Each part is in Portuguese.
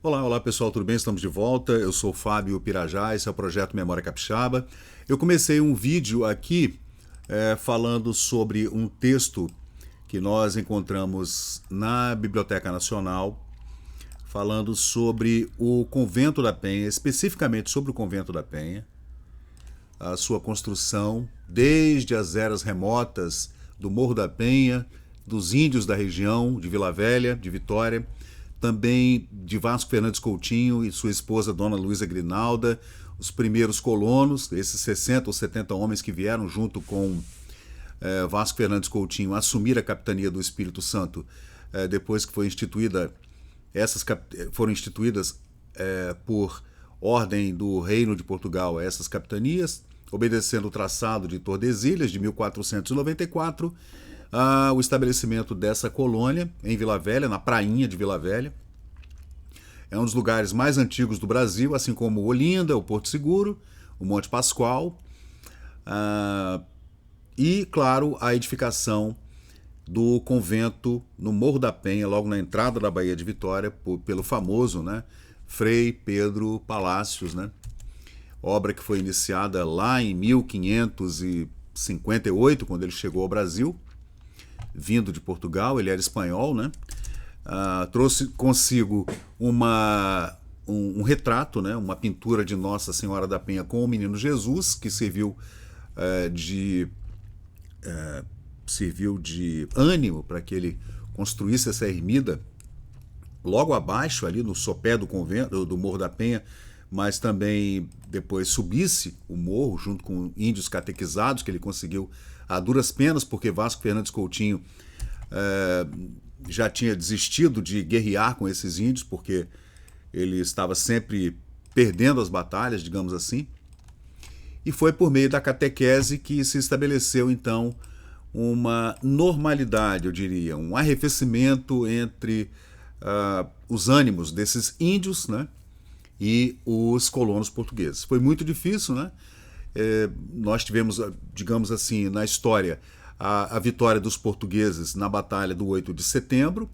Olá pessoal, tudo bem? Estamos de volta. Eu sou o Fábio Pirajá, esse é o Projeto Memória Capixaba. Eu comecei um vídeo aqui falando sobre um texto que nós encontramos na Biblioteca Nacional, falando sobre o Convento da Penha, especificamente sobre o Convento da Penha, a sua construção desde as eras remotas do Morro da Penha, dos índios da região de Vila Velha, de Vitória, também de Vasco Fernandes Coutinho e sua esposa Dona Luísa Grinalda, os primeiros colonos, esses 60 ou 70 homens que vieram junto com Vasco Fernandes Coutinho assumir a capitania do Espírito Santo depois que foi instituída, foram instituídas por ordem do Reino de Portugal essas capitanias, obedecendo o traçado de Tordesilhas de 1494, o estabelecimento dessa colônia em Vila Velha, na prainha de Vila Velha. É um dos lugares mais antigos do Brasil, assim como Olinda, o Porto Seguro, o Monte Pascoal e, claro, a edificação do convento no Morro da Penha, logo na entrada da Baía de Vitória, pelo famoso Frei Pedro Palácios, obra que foi iniciada lá em 1558, quando ele chegou ao Brasil, vindo de Portugal. Ele era espanhol, trouxe consigo um retrato, uma pintura de Nossa Senhora da Penha com o Menino Jesus, que serviu de ânimo para que ele construísse essa ermida logo abaixo, ali no sopé do convento, do Morro da Penha, mas também depois subisse o morro junto com índios catequizados, que ele conseguiu a duras penas, porque Vasco Fernandes Coutinho já tinha desistido de guerrear com esses índios, porque ele estava sempre perdendo as batalhas, digamos assim. E foi por meio da catequese que se estabeleceu, então, uma normalidade, eu diria, um arrefecimento entre os ânimos desses índios, e os colonos portugueses. Foi muito difícil, nós tivemos, digamos assim, na história, a vitória dos portugueses na Batalha do 8 de Setembro,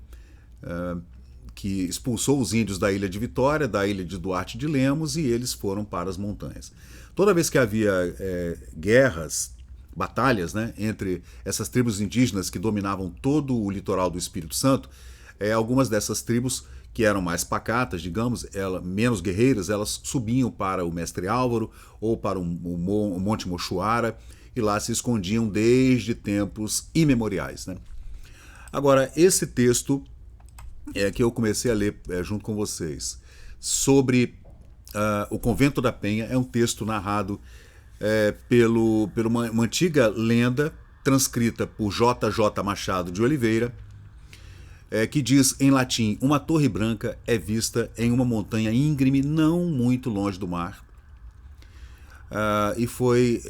que expulsou os índios da Ilha de Vitória, da Ilha de Duarte de Lemos, e eles foram para as montanhas. Toda vez que havia guerras, batalhas, entre essas tribos indígenas que dominavam todo o litoral do Espírito Santo, algumas dessas tribos que eram mais pacatas, digamos, menos guerreiras, elas subiam para o Mestre Álvaro ou para o Monte Mochuara e lá se escondiam desde tempos imemoriais. Agora, esse texto que eu comecei a ler junto com vocês sobre o Convento da Penha é um texto narrado por uma antiga lenda transcrita por J. J. Machado de Oliveira, que diz em latim: uma torre branca é vista em uma montanha íngreme não muito longe do mar, e foi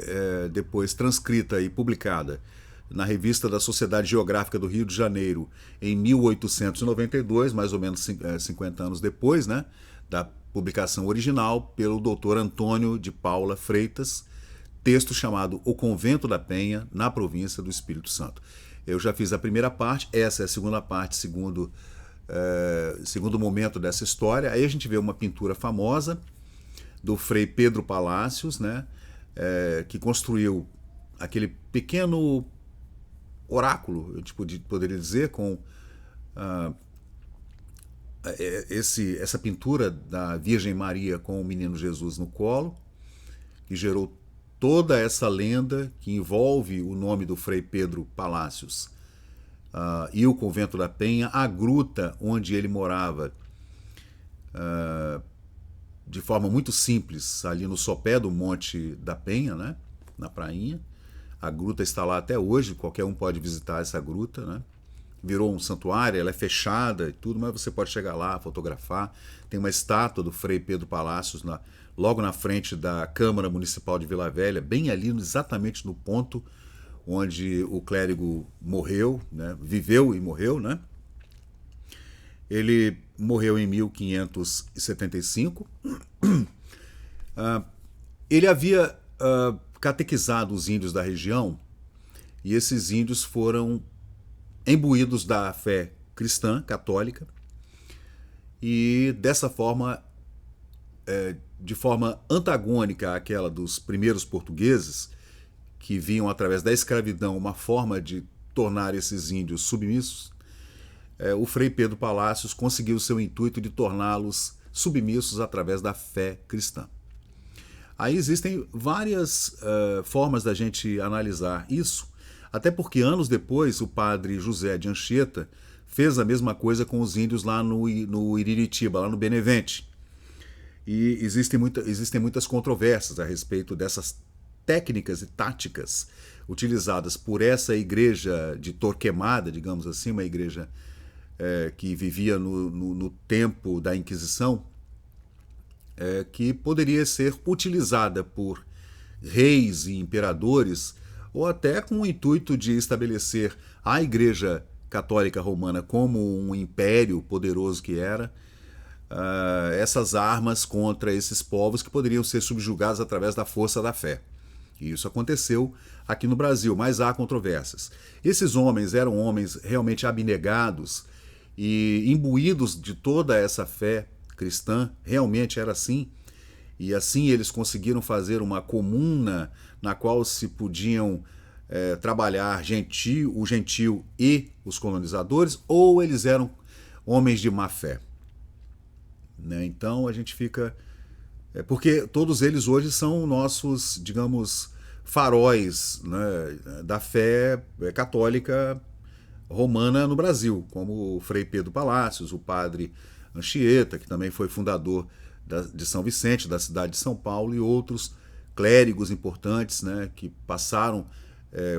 depois transcrita e publicada na revista da Sociedade Geográfica do Rio de Janeiro em 1892, mais ou menos 50 anos depois da publicação original, pelo Dr. Antônio de Paula Freitas, texto chamado O Convento da Penha, na província do Espírito Santo. Eu já fiz a primeira parte, essa é a segunda parte, segundo momento dessa história. Aí a gente vê uma pintura famosa do Frei Pedro Palácios, que construiu aquele pequeno oráculo, eu poderia dizer, com essa pintura da Virgem Maria com o Menino Jesus no colo, que gerou toda essa lenda que envolve o nome do Frei Pedro Palácios e o Convento da Penha, a gruta onde ele morava, de forma muito simples, ali no sopé do Monte da Penha, na prainha. A gruta está lá até hoje, qualquer um pode visitar essa gruta, Virou um santuário, ela é fechada e tudo, mas você pode chegar lá, fotografar. Tem uma estátua do Frei Pedro Palácios logo na frente da Câmara Municipal de Vila Velha, bem ali exatamente no ponto onde o clérigo morreu, viveu e morreu. Ele morreu em 1575. Ele havia catequizado os índios da região, e esses índios foram imbuídos da fé cristã, católica, e dessa forma, de forma antagônica àquela dos primeiros portugueses, que viam através da escravidão uma forma de tornar esses índios submissos, o Frei Pedro Palacios conseguiu seu intuito de torná-los submissos através da fé cristã. Aí existem várias formas da gente analisar isso, até porque anos depois o padre José de Anchieta fez a mesma coisa com os índios lá no Iriritiba, lá no Benevente. E existem muitas controvérsias a respeito dessas técnicas e táticas utilizadas por essa igreja de Torquemada, digamos assim, uma igreja que vivia no tempo da Inquisição, que poderia ser utilizada por reis e imperadores, ou até com o intuito de estabelecer a Igreja Católica Romana como um império poderoso que era, essas armas contra esses povos que poderiam ser subjugados através da força da fé. E isso aconteceu aqui no Brasil, mas há controvérsias. Esses homens eram homens realmente abnegados e imbuídos de toda essa fé cristã, realmente era assim, e assim eles conseguiram fazer uma comuna na qual se podiam trabalhar o gentil e os colonizadores, ou eles eram homens de má fé. Né? Então a gente fica... porque todos eles hoje são nossos, digamos, faróis, né, da fé católica romana no Brasil, como o Frei Pedro Palacios, o padre Anchieta, que também foi fundador de São Vicente, da cidade de São Paulo, e outros clérigos importantes, né, que passaram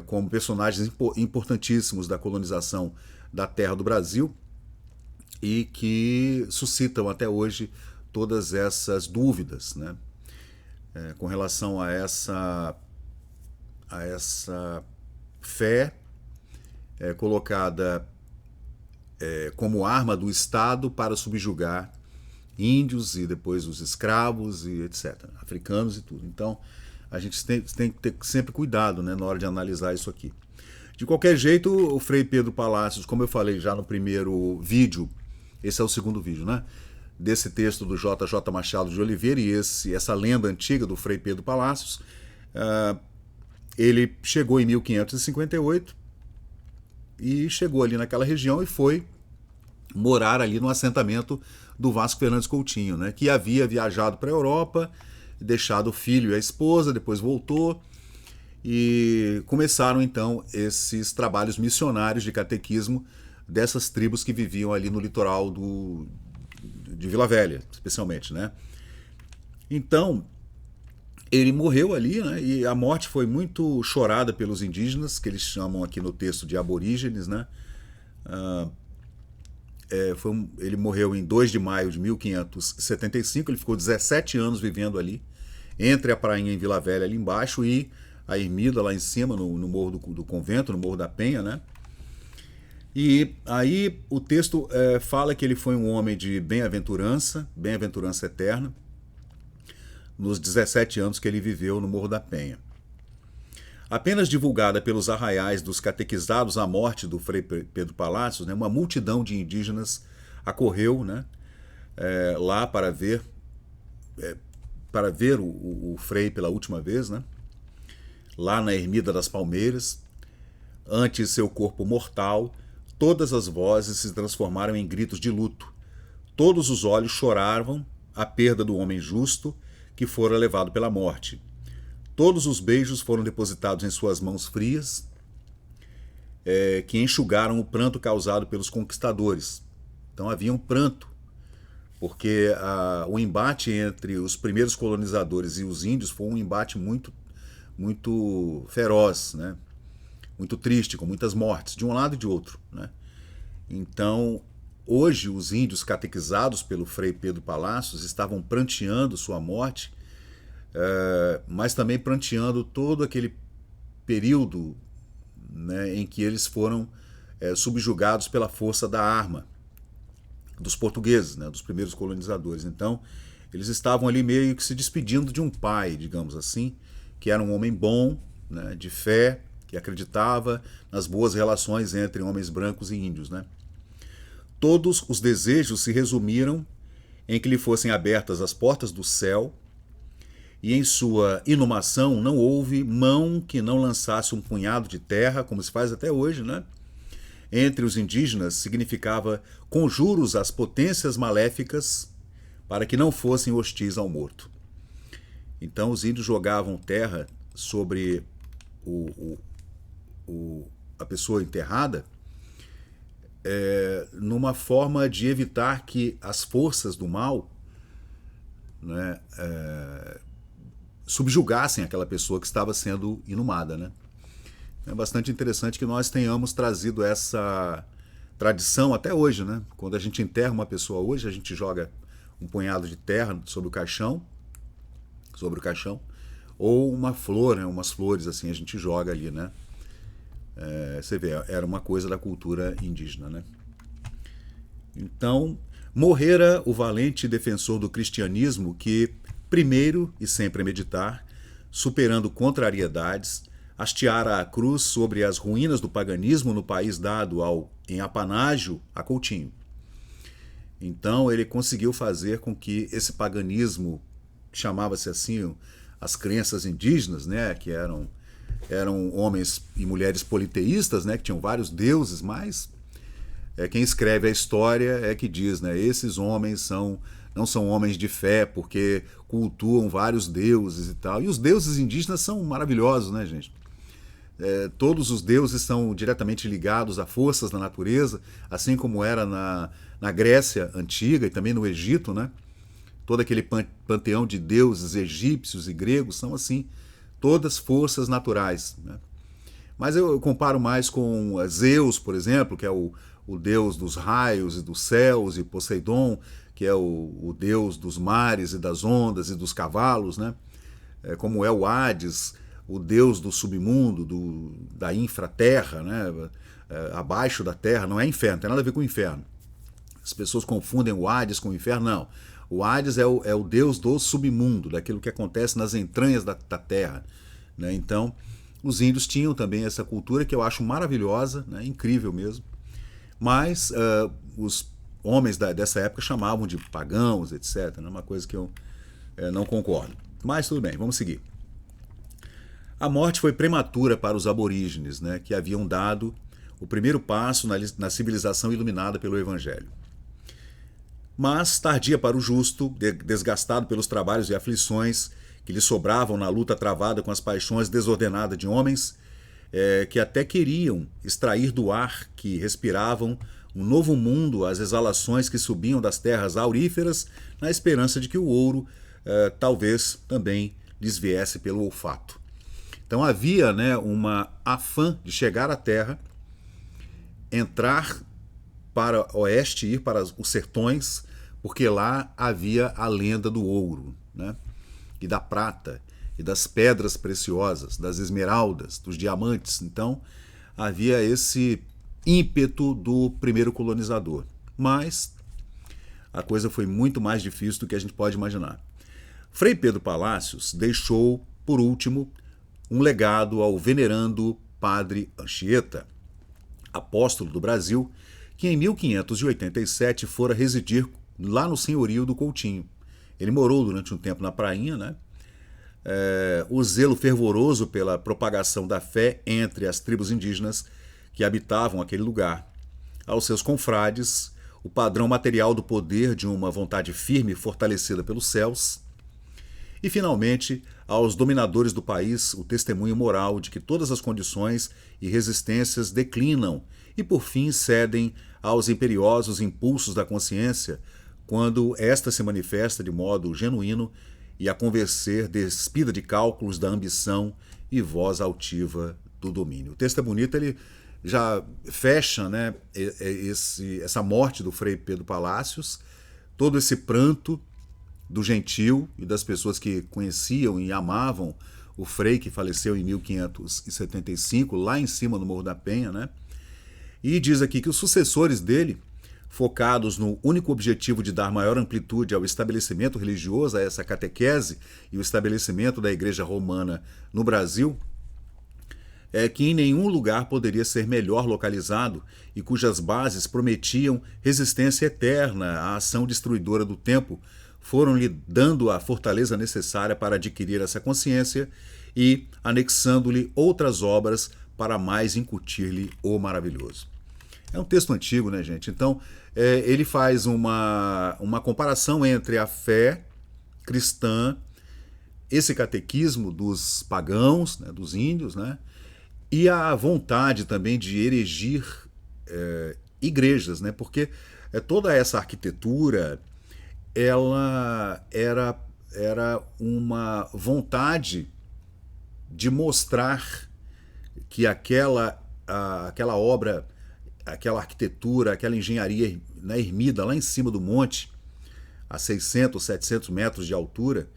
como personagens importantíssimos da colonização da terra do Brasil e que suscitam até hoje todas essas dúvidas, né, com relação a essa fé colocada como arma do Estado para subjugar índios e depois os escravos e etc., africanos e tudo. Então, a gente tem que ter sempre cuidado, né, na hora de analisar isso aqui. De qualquer jeito, o Frei Pedro Palacios, como eu falei já no primeiro vídeo, esse é o segundo vídeo, né, desse texto do J.J. Machado de Oliveira e essa lenda antiga do Frei Pedro Palacios, ele chegou em 1558 e chegou ali naquela região e foi morar ali no assentamento do Vasco Fernandes Coutinho, né, que havia viajado para a Europa, deixado o filho e a esposa, depois voltou e começaram então esses trabalhos missionários de catequismo dessas tribos que viviam ali no litoral de Vila Velha, especialmente, né. Então, ele morreu ali, né, e a morte foi muito chorada pelos indígenas, que eles chamam aqui no texto de aborígenes, né. Ele morreu em 2 de maio de 1575, ele ficou 17 anos vivendo ali, entre a prainha em Vila Velha ali embaixo e a ermida lá em cima, no Morro do Convento, no Morro da Penha, né? E aí o texto fala que ele foi um homem de bem-aventurança eterna, nos 17 anos que ele viveu no Morro da Penha. Apenas divulgada pelos arraiais dos catequizados a morte do Frei Pedro Palacios, né, uma multidão de indígenas acorreu, né, lá para ver o Frei pela última vez, né, lá na Ermida das Palmeiras. Ante seu corpo mortal, todas as vozes se transformaram em gritos de luto. Todos os olhos choravam a perda do homem justo que fora levado pela morte. Todos os beijos foram depositados em suas mãos frias, que enxugaram o pranto causado pelos conquistadores. Então havia um pranto, porque o embate entre os primeiros colonizadores e os índios foi um embate muito, muito feroz, né? Muito triste, com muitas mortes, de um lado e de outro, né? Então, hoje, os índios catequizados pelo Frei Pedro Palacios estavam pranteando sua morte, mas também pranteando todo aquele período, né, em que eles foram subjugados pela força da arma dos portugueses, né, dos primeiros colonizadores. Então, eles estavam ali meio que se despedindo de um pai, digamos assim, que era um homem bom, né, de fé, que acreditava nas boas relações entre homens brancos e índios, né? Todos os desejos se resumiram em que lhe fossem abertas as portas do céu, e em sua inumação não houve mão que não lançasse um punhado de terra, como se faz até hoje, né? Entre os indígenas significava conjuros às potências maléficas para que não fossem hostis ao morto. Então os índios jogavam terra sobre a pessoa enterrada, numa forma de evitar que as forças do mal, né, subjugassem aquela pessoa que estava sendo inumada, né? É bastante interessante que nós tenhamos trazido essa tradição até hoje, né? Quando a gente enterra uma pessoa hoje, a gente joga um punhado de terra sobre o caixão, ou uma flor, né? Umas flores assim a gente joga ali, né? Você vê, era uma coisa da cultura indígena, né? Então, morrera o valente defensor do cristianismo que, primeiro e sempre a meditar, superando contrariedades, hasteara a cruz sobre as ruínas do paganismo no país dado em apanágio a Coutinho. Então ele conseguiu fazer com que esse paganismo, que chamava-se assim, as crenças indígenas, né, que eram homens e mulheres politeístas, né, que tinham vários deuses, mas quem escreve a história é que diz, né, esses homens não são homens de fé porque cultuam vários deuses e tal. E os deuses indígenas são maravilhosos, né, gente? Todos os deuses estão diretamente ligados a forças da natureza, assim como era na Grécia antiga e também no Egito, né? Todo aquele panteão de deuses egípcios e gregos são assim, todas forças naturais, né? Mas eu comparo mais com Zeus, por exemplo, que é o deus dos raios e dos céus, e Poseidon, que é o deus dos mares e das ondas e dos cavalos, né? Como é o Hades, o deus do submundo, da infraterra, né? Abaixo da terra, não é inferno, não tem nada a ver com o inferno. As pessoas confundem o Hades com o inferno, não. O Hades é o deus do submundo, daquilo que acontece nas entranhas da terra, né? Então, os índios tinham também essa cultura que eu acho maravilhosa, né? Incrível mesmo. Mas os homens dessa época chamavam de pagãos, etc. Né? Uma coisa que eu não concordo. Mas tudo bem, vamos seguir. A morte foi prematura para os aborígenes, né, que haviam dado o primeiro passo na civilização iluminada pelo Evangelho. Mas tardia para o justo, desgastado pelos trabalhos e aflições que lhe sobravam na luta travada com as paixões desordenadas de homens, que até queriam extrair do ar que respiravam um novo mundo as exalações que subiam das terras auríferas, na esperança de que o ouro talvez também lhes viesse pelo olfato. Então havia, né, uma afã de chegar à terra, entrar para oeste, ir para os sertões, porque lá havia a lenda do ouro, né, e da prata, e das pedras preciosas, das esmeraldas, dos diamantes. Então havia esse ímpeto do primeiro colonizador. Mas a coisa foi muito mais difícil do que a gente pode imaginar. Frei Pedro Palácios deixou, por último, um legado ao venerando Padre Anchieta, apóstolo do Brasil, que em 1587 fora residir lá no senhorio do Coutinho. Ele morou durante um tempo na prainha, né? O zelo fervoroso pela propagação da fé entre as tribos indígenas que habitavam aquele lugar. Aos seus confrades, o padrão material do poder de uma vontade firme fortalecida pelos céus. E, finalmente, aos dominadores do país, o testemunho moral de que todas as condições e resistências declinam e, por fim, cedem aos imperiosos impulsos da consciência quando esta se manifesta de modo genuíno e a convencer despida de cálculos da ambição e voz altiva do domínio. O texto é bonito, ele já fecha, né, essa morte do Frei Pedro Palácios, todo esse pranto do gentil e das pessoas que conheciam e amavam o Frei, que faleceu em 1575, lá em cima no Morro da Penha, né? E diz aqui que os sucessores dele, focados no único objetivo de dar maior amplitude ao estabelecimento religioso, a essa catequese e o estabelecimento da Igreja Romana no Brasil, que em nenhum lugar poderia ser melhor localizado e cujas bases prometiam resistência eterna à ação destruidora do tempo, foram-lhe dando a fortaleza necessária para adquirir essa consciência e anexando-lhe outras obras para mais incutir-lhe o maravilhoso. É um texto antigo, né, gente? Então, ele faz uma comparação entre a fé cristã, esse catequismo dos pagãos, né, dos índios, né, e a vontade também de erigir igrejas, né, porque toda essa arquitetura ela era uma vontade de mostrar que aquela obra, aquela arquitetura, aquela engenharia, né, ermida lá em cima do monte, a 600, 700 metros de altura,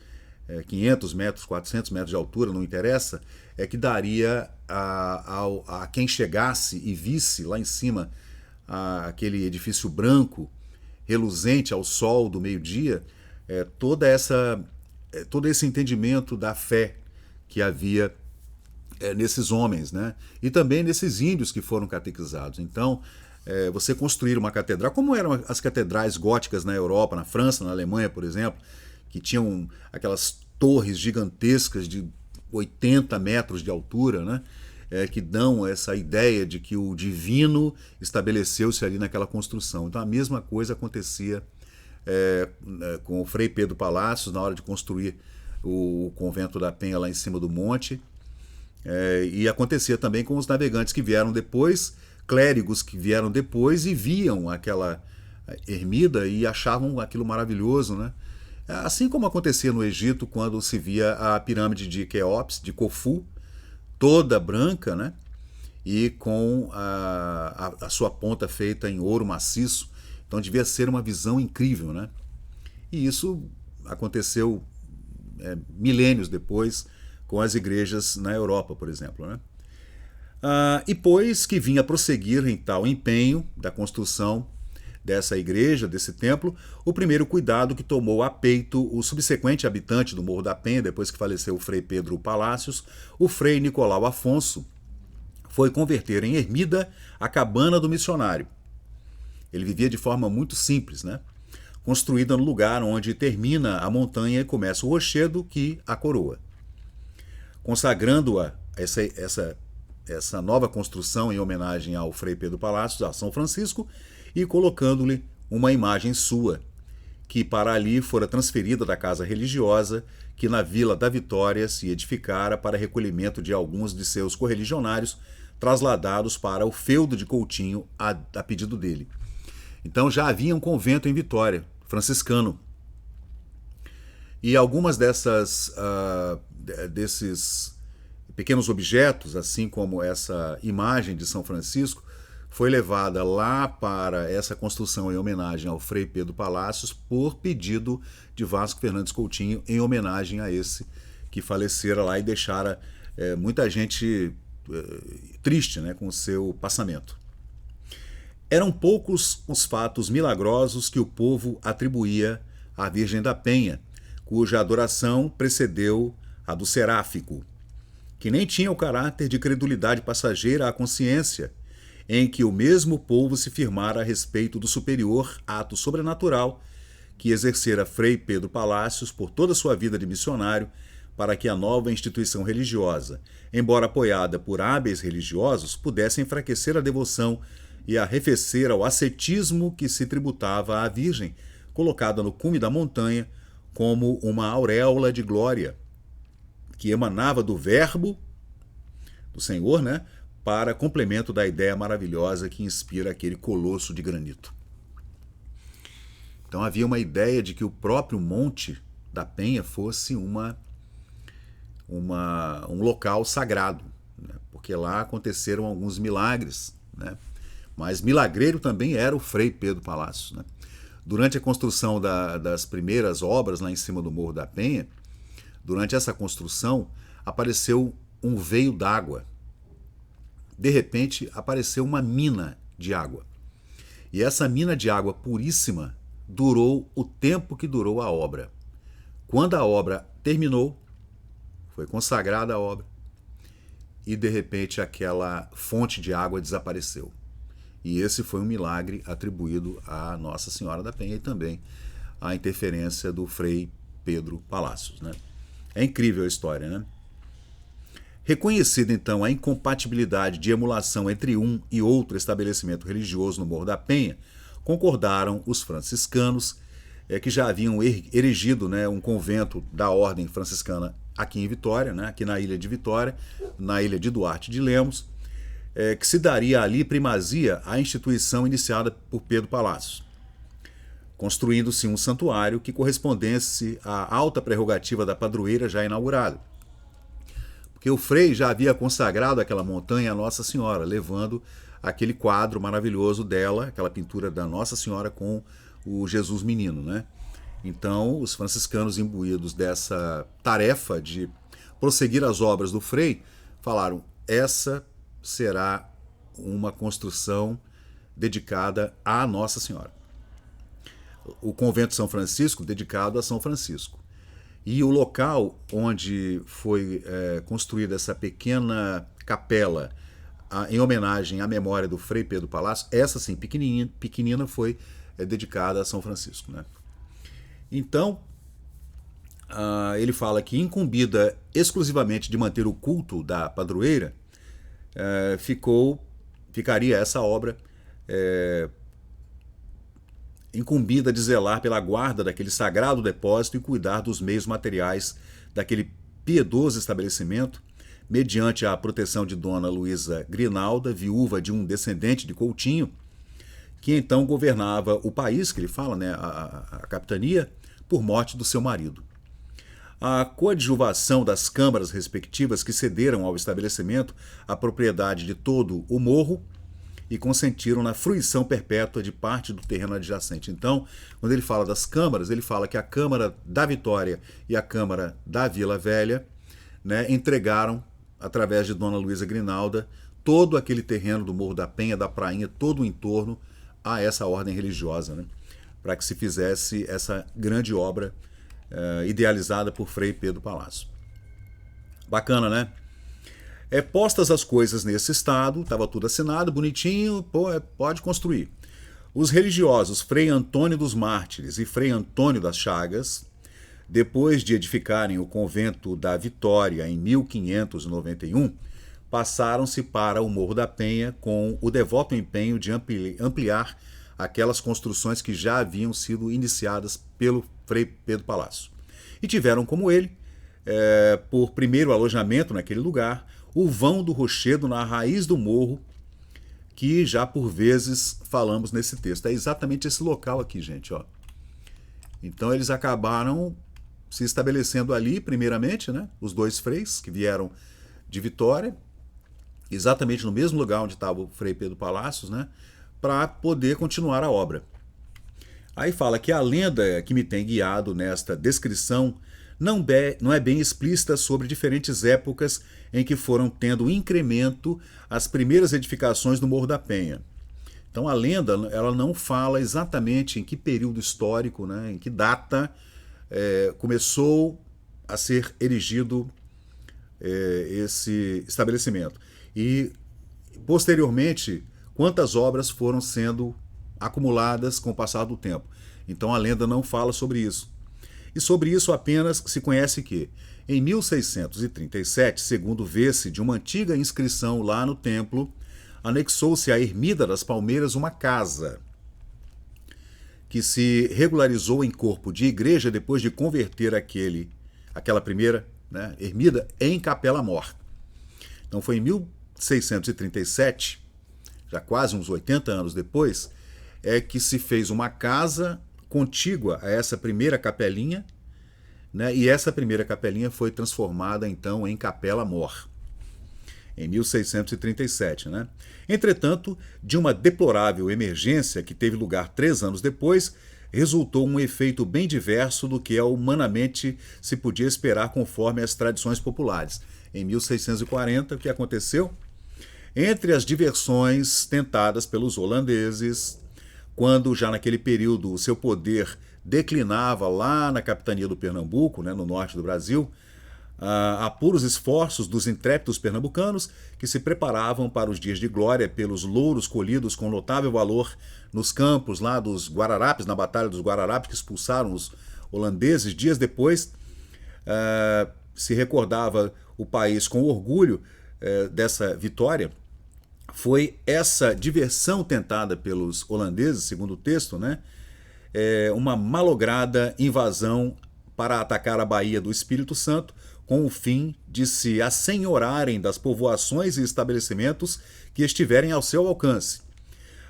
500 metros, 400 metros de altura, não interessa, que daria a quem chegasse e visse lá em cima aquele edifício branco, reluzente ao sol do meio-dia, todo esse entendimento da fé que havia nesses homens, né? E também nesses índios que foram catequizados. Então, você construir uma catedral, como eram as catedrais góticas na Europa, na França, na Alemanha, por exemplo, que tinham aquelas torres gigantescas de 80 metros de altura, né? Que dão essa ideia de que o divino estabeleceu-se ali naquela construção. Então a mesma coisa acontecia com o Frei Pedro Palácios na hora de construir o convento da Penha lá em cima do monte, e acontecia também com os navegantes que vieram depois, clérigos que vieram depois e viam aquela ermida e achavam aquilo maravilhoso, né? Assim como acontecia no Egito quando se via a pirâmide de Quéops, de Cofu, toda branca, né? E com a sua ponta feita em ouro maciço. Então devia ser uma visão incrível, né? E isso aconteceu milênios depois com as igrejas na Europa, por exemplo, né? E pois que vinha prosseguir em tal empenho da construção dessa igreja, desse templo, o primeiro cuidado que tomou a peito o subsequente habitante do Morro da Penha, depois que faleceu o Frei Pedro Palácios, o Frei Nicolau Afonso, foi converter em ermida a cabana do missionário. Ele vivia de forma muito simples, né? Construída no lugar onde termina a montanha e começa o rochedo que a coroa. Consagrando-a, essa nova construção em homenagem ao Frei Pedro Palácios, a São Francisco, e colocando-lhe uma imagem sua, que para ali fora transferida da casa religiosa, que na Vila da Vitória se edificara para recolhimento de alguns de seus correligionários, trasladados para o feudo de Coutinho a pedido dele. Então já havia um convento em Vitória, franciscano. E algumas desses pequenos objetos, assim como essa imagem de São Francisco, foi levada lá para essa construção em homenagem ao Frei Pedro Palácios por pedido de Vasco Fernandes Coutinho, em homenagem a esse que falecera lá e deixara muita gente triste, né, com o seu passamento. Eram poucos os fatos milagrosos que o povo atribuía à Virgem da Penha, cuja adoração precedeu a do seráfico, que nem tinha o caráter de credulidade passageira à consciência, em que o mesmo povo se firmara a respeito do superior ato sobrenatural que exercera Frei Pedro Palácios por toda a sua vida de missionário para que a nova instituição religiosa, embora apoiada por hábeis religiosos, pudesse enfraquecer a devoção e arrefecer ao ascetismo que se tributava à Virgem, colocada no cume da montanha como uma auréola de glória, que emanava do Verbo do Senhor, né, para complemento da ideia maravilhosa que inspira aquele colosso de granito. Então havia uma ideia de que o próprio Monte da Penha fosse um local sagrado, né, porque lá aconteceram alguns milagres, né, mas milagreiro também era o Frei Pedro Palácios, né. Durante a construção das primeiras obras lá em cima do Morro da Penha, durante essa construção apareceu um veio d'água. De repente apareceu uma mina de água. E essa mina de água puríssima durou o tempo que durou a obra. Quando a obra terminou, foi consagrada a obra, e de repente aquela fonte de água desapareceu. E esse foi um milagre atribuído à Nossa Senhora da Penha e também à interferência do Frei Pedro Palacios, né? É incrível a história, né? Reconhecida então a incompatibilidade de emulação entre um e outro estabelecimento religioso no Morro da Penha, concordaram os franciscanos, que já haviam erigido, né, um convento da ordem franciscana aqui em Vitória, né, aqui na ilha de Vitória, na ilha de Duarte de Lemos, que se daria ali primazia à instituição iniciada por Pedro Palacios, construindo-se um santuário que correspondesse à alta prerrogativa da padroeira já inaugurada. Porque o Frei já havia consagrado aquela montanha a Nossa Senhora, levando aquele quadro maravilhoso dela, aquela pintura da Nossa Senhora com o Jesus Menino, né? Então, os franciscanos imbuídos dessa tarefa de prosseguir as obras do Frei, falaram, essa será uma construção dedicada à Nossa Senhora. O convento de São Francisco, dedicado a São Francisco. E o local onde foi construída essa pequena capela em homenagem à memória do Frei Pedro Palacios, essa sim, pequenina foi dedicada a São Francisco, né? Então, ele fala que incumbida exclusivamente de manter o culto da padroeira, ficaria essa obra incumbida de zelar pela guarda daquele sagrado depósito e cuidar dos meios materiais daquele piedoso estabelecimento, mediante a proteção de Dona Luísa Grinalda, viúva de um descendente de Coutinho, que então governava o país, que ele fala, né, a capitania, por morte do seu marido. A coadjuvação das câmaras respectivas que cederam ao estabelecimento a propriedade de todo o morro e consentiram na fruição perpétua de parte do terreno adjacente. Então, quando ele fala das câmaras, ele fala que a Câmara da Vitória e a Câmara da Vila Velha, né, entregaram, através de Dona Luísa Grinalda, todo aquele terreno do Morro da Penha, da Prainha, todo o entorno a essa ordem religiosa, né, para que se fizesse essa grande obra idealizada por Frei Pedro Palacios. Bacana, né? Postas as coisas nesse estado, estava tudo assinado, bonitinho, pode construir. Os religiosos Frei Antônio dos Mártires e Frei Antônio das Chagas, depois de edificarem o convento da Vitória em 1591, passaram-se para o Morro da Penha com o devoto empenho de ampliar aquelas construções que já haviam sido iniciadas pelo Frei Pedro Palacios. E tiveram como ele, por primeiro alojamento naquele lugar, o vão do rochedo na raiz do morro, que já por vezes falamos nesse texto. É exatamente esse local aqui, gente, ó. Então eles acabaram se estabelecendo ali, primeiramente, né, os dois freis que vieram de Vitória, exatamente no mesmo lugar onde estava o Frei Pedro Palacios, né, para poder continuar a obra. Aí fala que a lenda que me tem guiado nesta descrição não é bem explícita sobre diferentes épocas em que foram tendo incremento as primeiras edificações do Morro da Penha. Então a lenda ela não fala exatamente em que período histórico, né, em que data começou a ser erigido esse estabelecimento. E posteriormente, quantas obras foram sendo acumuladas com o passar do tempo. Então a lenda não fala sobre isso. E sobre isso apenas se conhece que, em 1637, segundo vê-se de uma antiga inscrição lá no templo, anexou-se à Ermida das Palmeiras uma casa, que se regularizou em corpo de igreja depois de converter aquela primeira, né, ermida em capela-mor. Então foi em 1637, já quase uns 80 anos depois, que se fez uma casa contígua a essa primeira capelinha, né, e essa primeira capelinha foi transformada então em capela-mor, em 1637. Né? Entretanto, de uma deplorável emergência que teve lugar 3 anos depois, resultou um efeito bem diverso do que humanamente se podia esperar conforme as tradições populares. Em 1640, o que aconteceu? Entre as diversões tentadas pelos holandeses, quando já naquele período o seu poder declinava lá na capitania do Pernambuco, né, no norte do Brasil, apuros esforços dos intrépidos pernambucanos que se preparavam para os dias de glória pelos louros colhidos com notável valor nos campos lá dos Guararapes, na Batalha dos Guararapes, que expulsaram os holandeses. Dias depois, se recordava o país com orgulho dessa vitória. Foi essa diversão tentada pelos holandeses, segundo o texto, né? Uma malograda invasão para atacar a Baía do Espírito Santo, com o fim de se assenhorarem das povoações e estabelecimentos que estiverem ao seu alcance.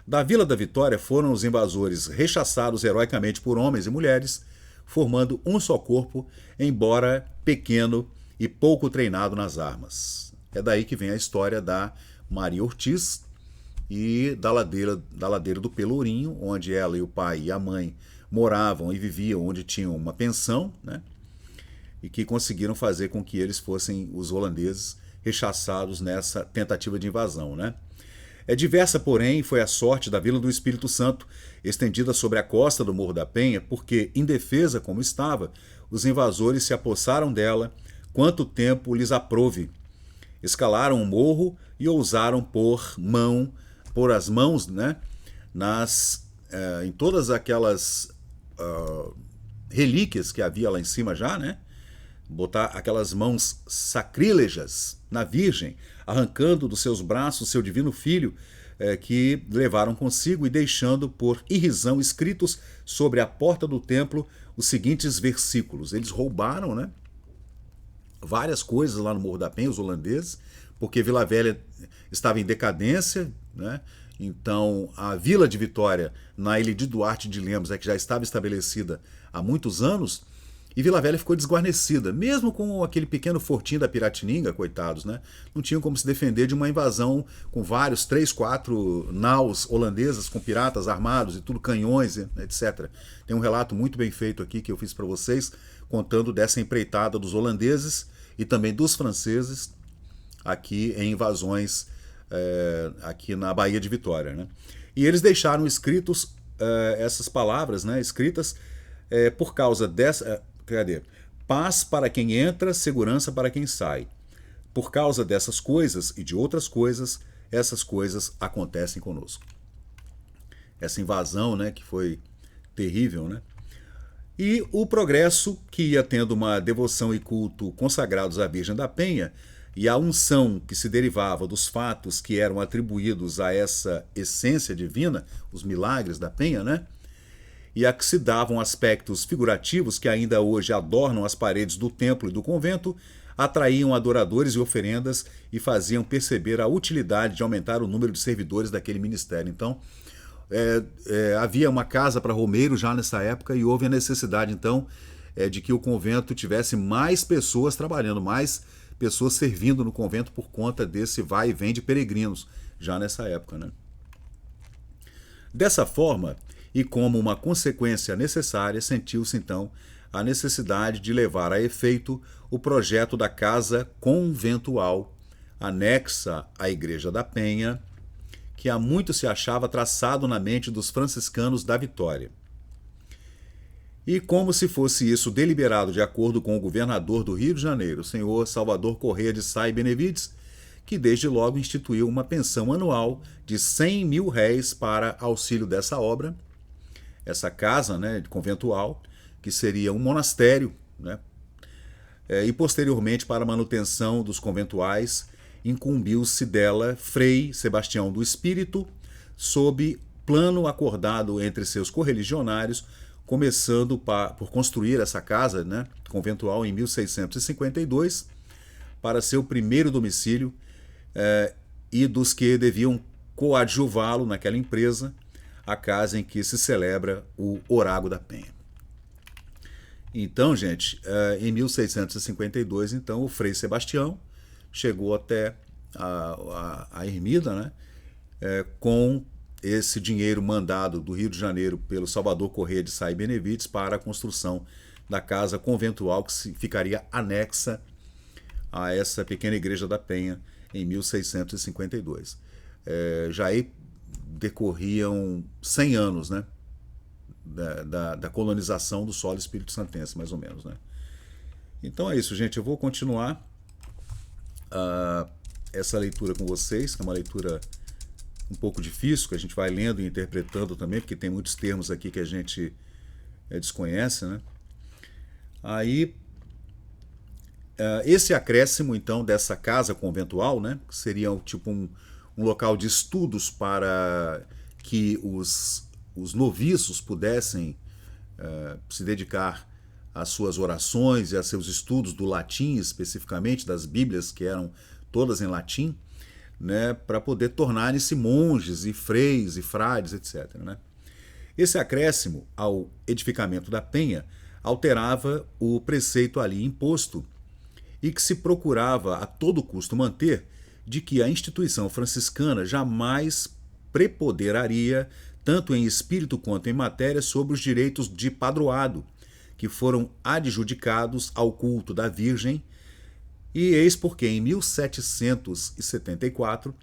Da Vila da Vitória foram os invasores rechaçados heroicamente por homens e mulheres, formando um só corpo, embora pequeno e pouco treinado nas armas. É daí que vem a história da Maria Ortiz e da ladeira do Pelourinho, onde ela e o pai e a mãe moravam e viviam, onde tinham uma pensão, né? E que conseguiram fazer com que eles fossem os holandeses rechaçados nessa tentativa de invasão, né? Diversa, porém, foi a sorte da Vila do Espírito Santo, estendida sobre a costa do Morro da Penha, porque, indefesa como estava, os invasores se apossaram dela quanto tempo lhes aprouve. Escalaram o morro e ousaram pôr as mãos, né, em todas aquelas relíquias que havia lá em cima já, né? Botar aquelas mãos sacrílegas na Virgem, arrancando dos seus braços seu divino filho, que levaram consigo e deixando por irrisão escritos sobre a porta do templo os seguintes versículos. Eles roubaram, né, várias coisas lá no Morro da Penha, os holandeses, porque Vila Velha estava em decadência, né? Então a Vila de Vitória, na Ilha de Duarte de Lemos, que já estava estabelecida há muitos anos, e Vila Velha ficou desguarnecida, mesmo com aquele pequeno fortinho da Piratininga, coitados, né? Não tinham como se defender de uma invasão com vários, 3, 4 naus holandesas com piratas armados e tudo, canhões, etc. Tem um relato muito bem feito aqui que eu fiz para vocês, contando dessa empreitada dos holandeses e também dos franceses aqui em invasões aqui na Baía de Vitória, né? E eles deixaram escritos essas palavras, né, escritas por causa dessa... Paz para quem entra, segurança para quem sai. Por causa dessas coisas e de outras coisas, essas coisas acontecem conosco. Essa invasão, né, que foi terrível, né? E o progresso, que ia tendo uma devoção e culto consagrados à Virgem da Penha, e a unção que se derivava dos fatos que eram atribuídos a essa essência divina, os milagres da Penha, né? E a que se davam aspectos figurativos que ainda hoje adornam as paredes do templo e do convento, atraíam adoradores e oferendas e faziam perceber a utilidade de aumentar o número de servidores daquele ministério. Então, havia uma casa para romeiro já nessa época e houve a necessidade, então, de que o convento tivesse mais pessoas trabalhando, mais pessoas servindo no convento por conta desse vai e vem de peregrinos, já nessa época, né? Dessa forma, e como uma consequência necessária, sentiu-se então a necessidade de levar a efeito o projeto da casa conventual anexa à Igreja da Penha, que há muito se achava traçado na mente dos franciscanos da Vitória. E como se fosse isso deliberado de acordo com o governador do Rio de Janeiro, o senhor Salvador Corrêa de Sá e Benevides, que desde logo instituiu uma pensão anual de 100 mil réis para auxílio dessa obra, essa casa, né, conventual, que seria um monastério, né, e posteriormente para a manutenção dos conventuais, incumbiu-se dela Frei Sebastião do Espírito, sob plano acordado entre seus correligionários, começando por construir essa casa, né, conventual em 1652, para seu primeiro domicílio, e dos que deviam coadjuvá-lo naquela empresa, a casa em que se celebra o Orago da Penha. Então, gente, em 1652, então, o Frei Sebastião chegou até a ermida, né, com esse dinheiro mandado do Rio de Janeiro pelo Salvador Corrêa de Sá e Benevides para a construção da casa conventual que ficaria anexa a essa pequena igreja da Penha em 1652. Já aí decorriam 100 anos, né, da colonização do solo espírito-santense, mais ou menos, né? Então é isso, gente. Eu vou continuar essa leitura com vocês, que é uma leitura um pouco difícil, que a gente vai lendo e interpretando também, porque tem muitos termos aqui que a gente desconhece, né? Aí, esse acréscimo, então, dessa casa conventual, né, que seria tipo um local de estudos para que os noviços pudessem se dedicar às suas orações e a seus estudos do latim, especificamente das Bíblias, que eram todas em latim, né, para poder tornarem-se monges e freis e frades, etc. Né? Esse acréscimo ao edificamento da penha alterava o preceito ali imposto e que se procurava a todo custo manter de que a instituição franciscana jamais preponderaria, tanto em espírito quanto em matéria, sobre os direitos de padroado, que foram adjudicados ao culto da Virgem. E eis porque, em 1774,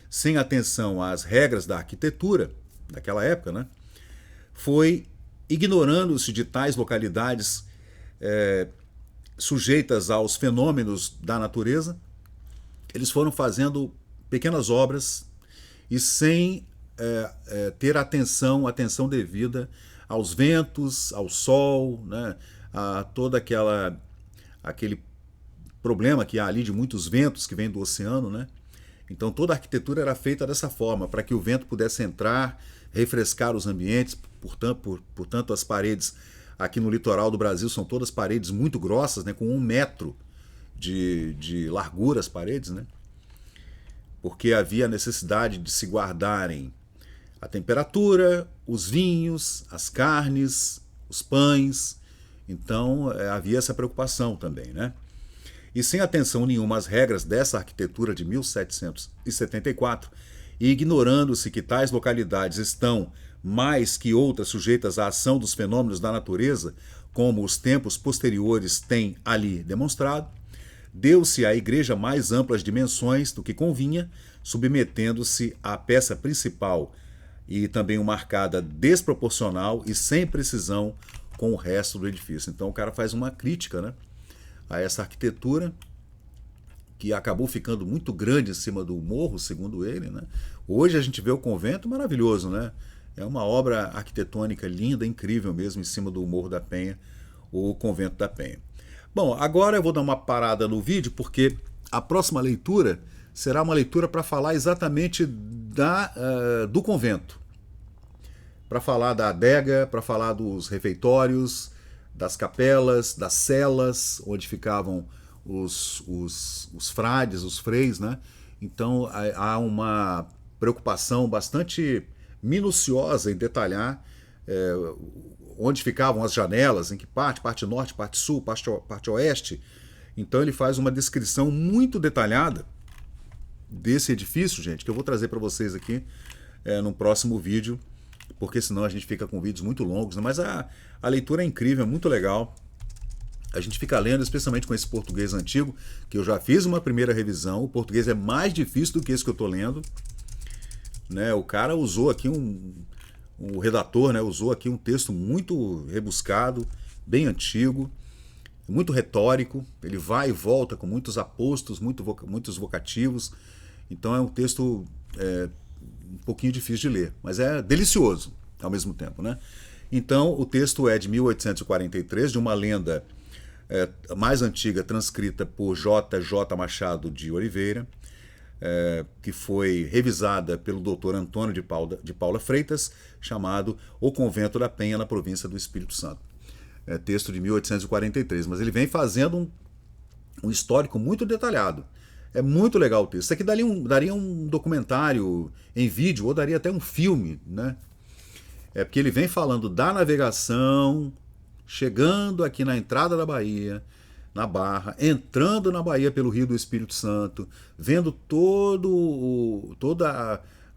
sem atenção às regras da arquitetura daquela época, né, foi ignorando-se de tais localidades sujeitas aos fenômenos da natureza, eles foram fazendo pequenas obras e sem ter atenção devida aos ventos, ao sol, né, a toda aquele problema que há ali de muitos ventos que vêm do oceano, né? Então toda a arquitetura era feita dessa forma, para que o vento pudesse entrar, refrescar os ambientes. Portanto, as paredes aqui no litoral do Brasil são todas paredes muito grossas, né, com 1 metro de largura as paredes, né? Porque havia necessidade de se guardarem a temperatura, os vinhos, as carnes, os pães. Então havia essa preocupação também, né? E sem atenção nenhuma às regras dessa arquitetura de 1774, e ignorando-se que tais localidades estão mais que outras sujeitas à ação dos fenômenos da natureza, como os tempos posteriores têm ali demonstrado, deu-se à igreja mais amplas dimensões do que convinha, submetendo-se à peça principal e também uma arcada desproporcional e sem precisão com o resto do edifício. Então o cara faz uma crítica, né, a essa arquitetura, que acabou ficando muito grande em cima do morro, segundo ele, né? Hoje a gente vê o convento maravilhoso, né? É uma obra arquitetônica linda, incrível mesmo, em cima do Morro da Penha, o Convento da Penha. Bom, agora eu vou dar uma parada no vídeo, porque a próxima leitura será uma leitura para falar exatamente do convento. Para falar da adega, para falar dos refeitórios, das capelas, das celas, onde ficavam os frades, os freis, né? Então há uma preocupação bastante minuciosa em detalhar onde ficavam as janelas, em que parte norte, parte sul, parte oeste. Então ele faz uma descrição muito detalhada desse edifício, gente, que eu vou trazer para vocês aqui no próximo vídeo, porque senão a gente fica com vídeos muito longos, né? Mas a leitura é incrível, é muito legal. A gente fica lendo, especialmente com esse português antigo, que eu já fiz uma primeira revisão. O português é mais difícil do que esse que eu estou lendo, né? O cara usou aqui o redator, né, usou aqui um texto muito rebuscado, bem antigo, muito retórico. Ele vai e volta com muitos apostos, muitos vocativos. Então é um texto um pouquinho difícil de ler, mas é delicioso ao mesmo tempo, né? Então o texto é de 1843, de uma lenda mais antiga, transcrita por J.J. Machado de Oliveira, que foi revisada pelo Dr. Antônio de Paula Freitas, chamado O Convento da Penha, na província do Espírito Santo. Texto de 1843, mas ele vem fazendo um histórico muito detalhado. É muito legal o texto. Isso aqui daria um documentário em vídeo, ou daria até um filme, né? Porque ele vem falando da navegação, chegando aqui na entrada da Bahia, na Barra, entrando na Bahia pelo Rio do Espírito Santo, vendo toda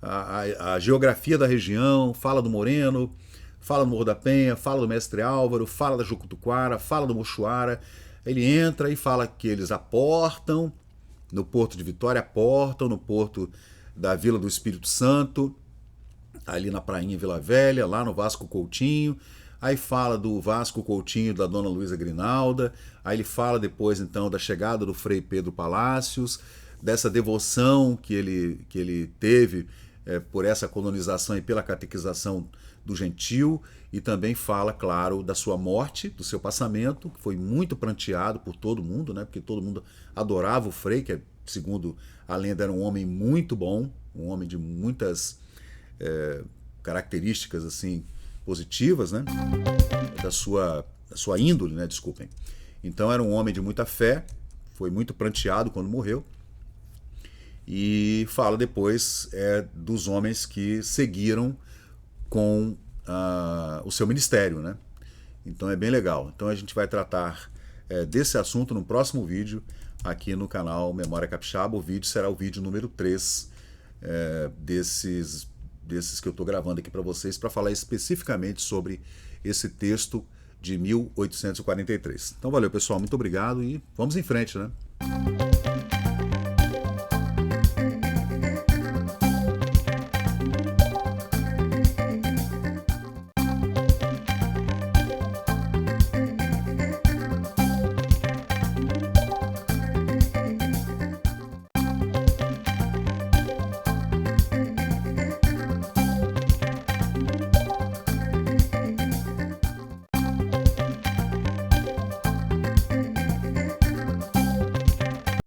a geografia da região, fala do Moreno, fala do Morro da Penha, fala do Mestre Álvaro, fala da Jucutuquara, fala do Mochuara. Ele entra e fala que eles aportam no Porto de Vitória, aportam no Porto da Vila do Espírito Santo, ali na Prainha Vila Velha, lá no Vasco Coutinho. aí fala do Vasco Coutinho, da Dona Luísa Grinalda, aí ele fala depois então da chegada do Frei Pedro Palácios, dessa devoção que ele teve por essa colonização e pela catequização do gentil, e também fala, claro, da sua morte, do seu passamento, que foi muito pranteado por todo mundo, né? Porque todo mundo adorava o Frei, que, segundo a lenda, era um homem muito bom, um homem de muitas características assim positivas, né? da sua índole, né? Desculpem. Então era um homem de muita fé, foi muito pranteado quando morreu, e fala depois dos homens que seguiram com o seu ministério, né? Então é bem legal. Então a gente vai tratar desse assunto no próximo vídeo aqui no canal Memória Capixaba. O vídeo será o vídeo número 3 desses que eu estou gravando aqui para vocês, para falar especificamente sobre esse texto de 1843. Então valeu, pessoal, muito obrigado e vamos em frente, né?